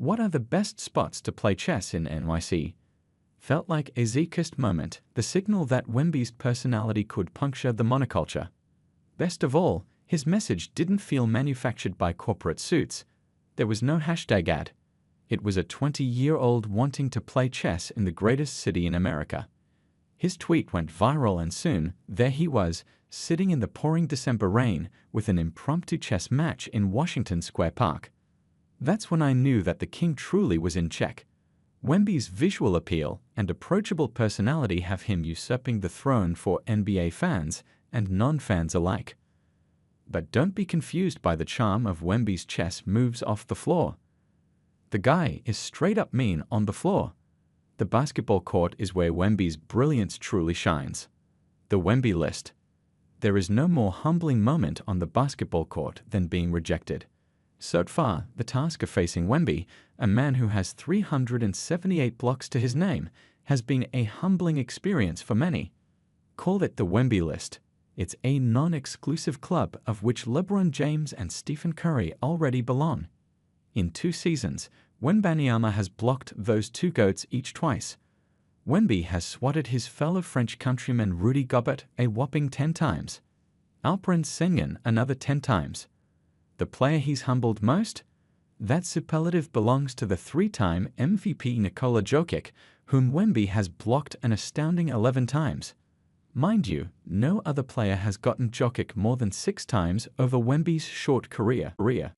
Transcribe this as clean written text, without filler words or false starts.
What are the best spots to play chess in NYC? Felt like a Zeitgeist moment, the signal that Wemby's personality could puncture the monoculture. Best of all, his message didn't feel manufactured by corporate suits. There was no hashtag ad. It was a 20-year-old wanting to play chess in the greatest city in America. His tweet went viral and soon, there he was, sitting in the pouring December rain with an impromptu chess match in Washington Square Park. That's when I knew that the king truly was in check. Wemby's visual appeal and approachable personality have him usurping the throne for NBA fans and non-fans alike. But don't be confused by the charm of Wemby's chess moves off the floor. The guy is straight up mean on the floor. The basketball court is where Wemby's brilliance truly shines. The Wemby list. There is no more humbling moment on the basketball court than being rejected. So far, the task of facing Wemby, a man who has 378 blocks to his name, has been a humbling experience for many. Call it the Wemby list. It's a non-exclusive club of which LeBron James and Stephen Curry already belong. In 2 seasons, Wembanyama has blocked those 2 GOATs each twice. Wemby has swatted his fellow French countryman Rudy Gobert a whopping 10 times. Alperen Sengun another 10 times. The player he's humbled most? That superlative belongs to the 3-time MVP Nikola Jokic, whom Wemby has blocked an astounding 11 times. Mind you, no other player has gotten Jokic more than 6 times over Wemby's short career.